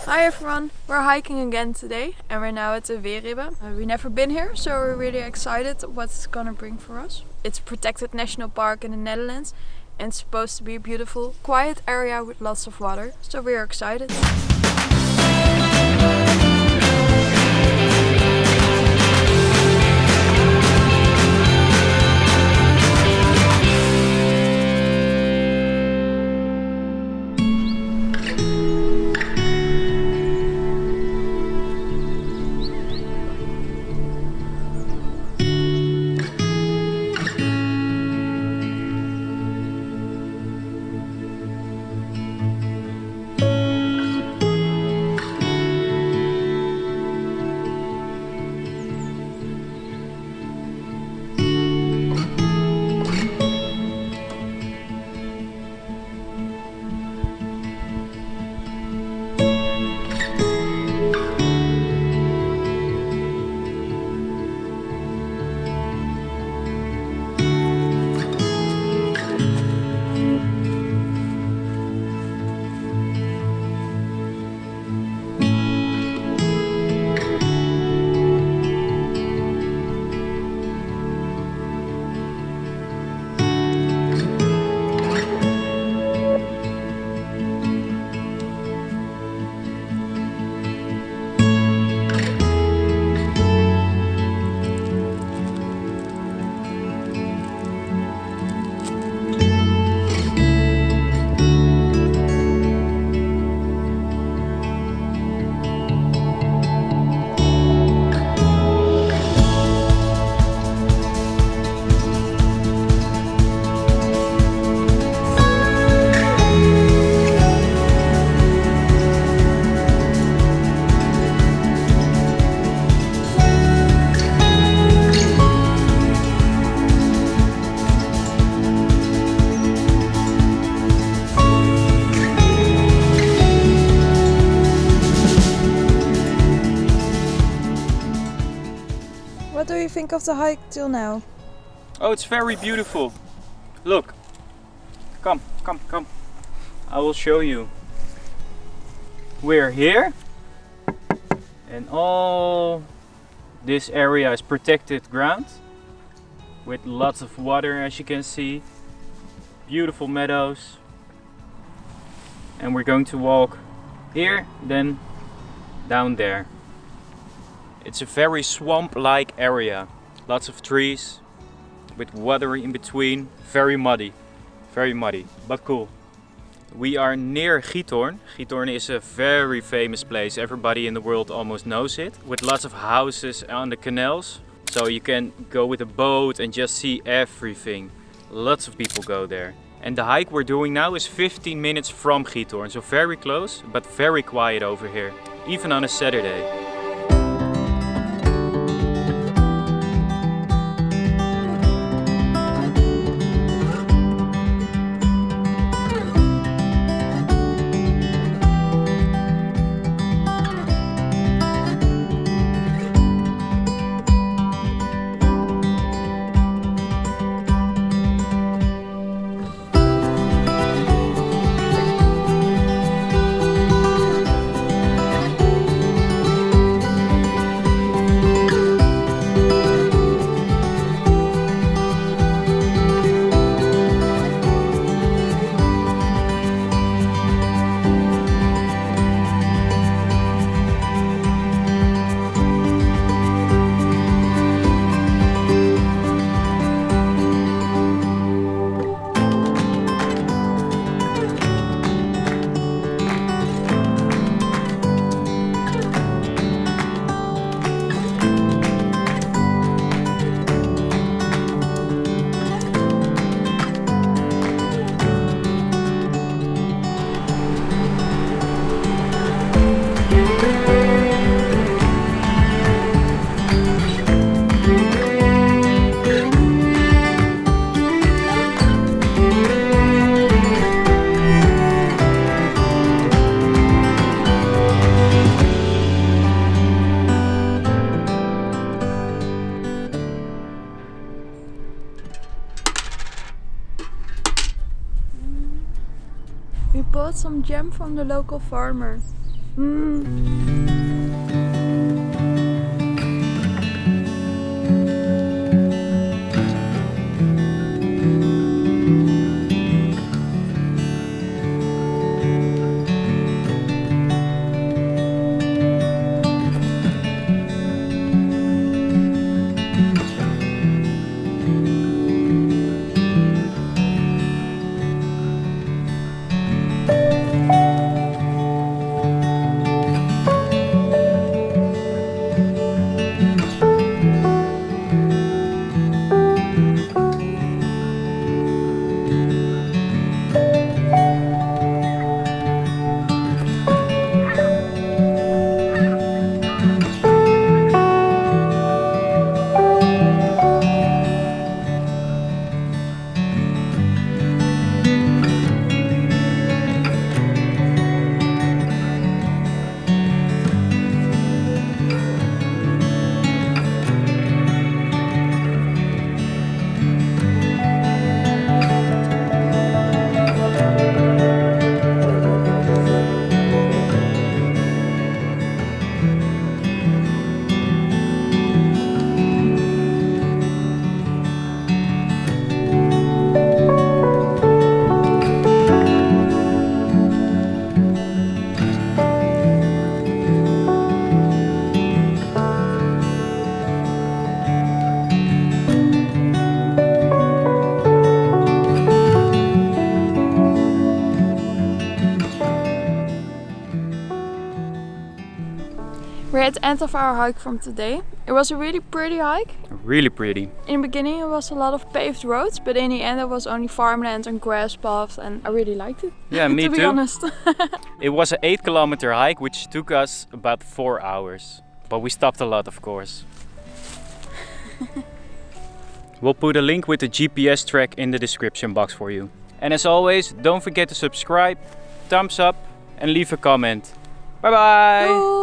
Hi everyone, we're hiking again today and we're now at the Weerribben. We've never been here, so we're really excited what it's gonna bring for us. It's a protected national park in the Netherlands and it's supposed to be a beautiful, quiet area with lots of water, so we're excited. What do you think of the hike till now? Oh, it's very beautiful. Look. Come. I will show you. We're here. And all this area is protected ground. With lots of water, as you can see. Beautiful meadows. And we're going to walk here, then down there. It's a very swamp-like area. Lots of trees with water in between. Very muddy, but cool. We are near Giethoorn. Giethoorn is a very famous place. Everybody in the world almost knows it. With lots of houses on the canals. So you can go with a boat and just see everything. Lots of people go there. And the hike we're doing now is 15 minutes from Giethoorn. So very close, but very quiet over here. Even on a Saturday. We bought some jam from the local farmer. We're at the end of our hike from today. It was a really pretty hike. Really pretty. In the beginning it was a lot of paved roads, but in the end it was only farmland and grass paths, and I really liked it. Yeah, me to be too. honest. It was an 8-kilometer hike which took us about 4 hours. But we stopped a lot, of course. We'll put a link with the GPS track in the description box for you. And as always, don't forget to subscribe, thumbs up and leave a comment. Bye bye! Doei!